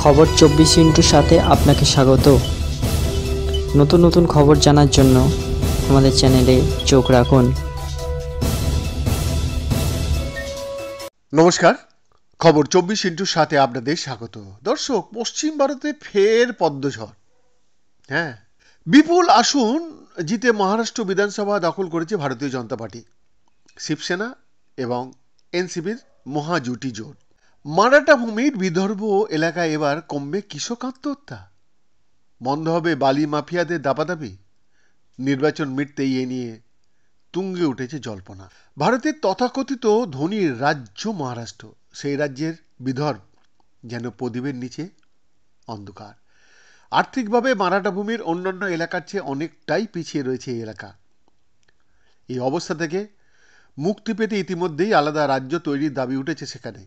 খবর 24 সাথে আপনাকে স্বাগত। নতুন নতুন খবর জানার জন্য আমাদের চ্যানেলে চোখ রাখুন। নমস্কার, খবর 24/7 আপনাদের স্বাগত। দর্শক, পশ্চিম ভারতে ফের পদ্মঝড়। বিপুল আসন জিতে মহারাষ্ট্র বিধানসভা দখল করেছে ভারতীয় জনতা পার্টি, শিবসেনা এবং এনসিপির মহাজুটি জোট। মারাঠা ভূমির বিদর্ভ এলাকায় এবার কমবে কৃষক আত্মহত্যা, বন্ধ হবে বালি মাফিয়াদের দাপাদাপি, নির্বাচন মিটতেই এ নিয়ে তুঙ্গে উঠেছে জল্পনা। ভারতের তথাকথিত ধনীর রাজ্য মহারাষ্ট্র, সেই রাজ্যের বিদর্ভ যেন প্রদীপের নিচে অন্ধকার। আর্থিকভাবে মারাঠা ভূমির অন্যান্য এলাকার চেয়ে অনেকটাই পিছিয়ে রয়েছে এই এলাকা। এই অবস্থা থেকে মুক্তি পেতে ইতিমধ্যেই আলাদা রাজ্য তৈরির দাবি উঠেছে সেখানে।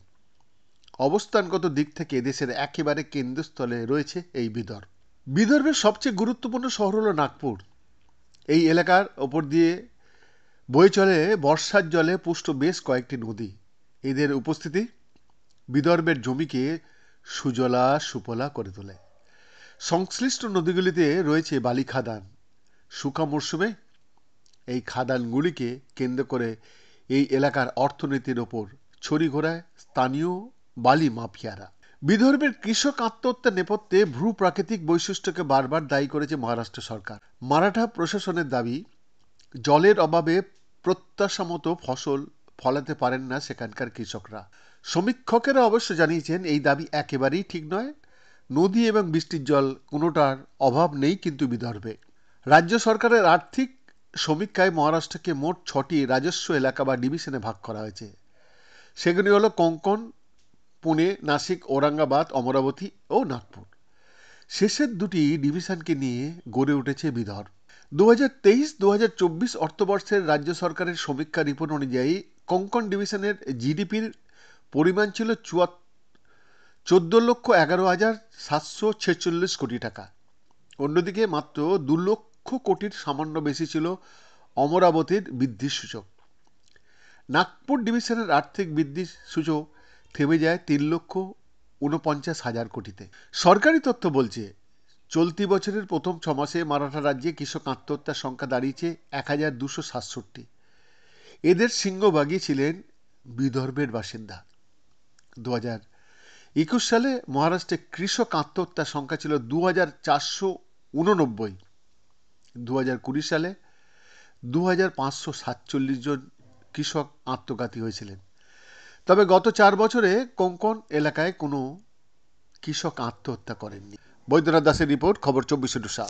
অবস্থানগত দিক থেকে দেশের একেবারে কেন্দ্রস্থলে রয়েছে এই বিদর্ভ। বিদর্ভের সবচেয়ে গুরুত্বপূর্ণ শহর হলো নাগপুর। এই এলাকার ওপর দিয়ে বয়ে চলে বর্ষার জলে পুষ্ট বেশ কয়েকটি নদী। এদের উপস্থিতি বিদর্ভের জমিকে সুজলা সুফলা করে তোলে। সংশ্লিষ্ট নদীগুলিতে রয়েছে বালি খাদান। শুকা মরশুমে এই খাদানগুলিকে কেন্দ্র করে এই এলাকার অর্থনীতির ওপর ছড়ি ঘোরায় স্থানীয় বালি মাফিয়ারা। বিদর্ভের কৃষক আত্মহত্যার নেপথ্যে ভূ প্রাকৃতিক বৈশিষ্ট্যকে বারবার দায়ী করেছে মহারাষ্ট্র সরকার। মারাঠা প্রশাসনের দাবি, জলের অভাবে প্রত্যাশা মতো ফসল ফলাতে পারেন না সেখানকার কৃষকরা। সমীক্ষকেরা অবশ্য জানিয়েছেন এই দাবি একেবারেই ঠিক নয়। নদী এবং বৃষ্টির জল কোনোটার অভাব নেই কিন্তু বিদর্ভে। রাজ্য সরকারের আর্থিক সমীক্ষায় মহারাষ্ট্রকে মোট 6টি রাজস্ব এলাকা বা ডিভিশনে ভাগ করা হয়েছে। সেগুলি হলো কোঙ্কণ, পুনে, নাসিক, ঔরঙ্গাবাদ, অমরাবতী ও নাগপুর। শেষের দুটি ডিভিশনকে নিয়ে গড়ে উঠেছে বিদর্ভ। 2023-2024 অর্থবর্ষের রাজ্য সরকারের সমীক্ষা রিপোর্ট অনুযায়ী কোঙ্কণ ডিভিশনের জিডিপির পরিমাণ ছিল 14,11,746 কোটি টাকা। অন্যদিকে মাত্র 2 লক্ষ কোটির সামান্য বেশি ছিল অমরাবতীর বৃদ্ধির সূচক। নাগপুর ডিভিশনের আর্থিক বৃদ্ধির সূচক থেমে যায় 3,49,000 কোটিতে। সরকারি তথ্য বলছে, চলতি বছরের প্রথম 6 মাসে মারাঠা রাজ্যে কৃষক আত্মহত্যার সংখ্যা দাঁড়িয়েছে 1,267। এদের সিংহভাগই ছিলেন বিদর্ভের বাসিন্দা। 2021 সালে মহারাষ্ট্রে কৃষক আত্মহত্যার সংখ্যা ছিল 2,489। 2020 সালে 2,547 জন কৃষক আত্মঘাতী হয়েছিলেন। তবে গত 4 বছরে কোঙ্কণ এলাকায় কোনো কৃষক আত্মহত্যা করেননি। বৈদ্যনাথ দাসের রিপোর্ট, খবর 24/7।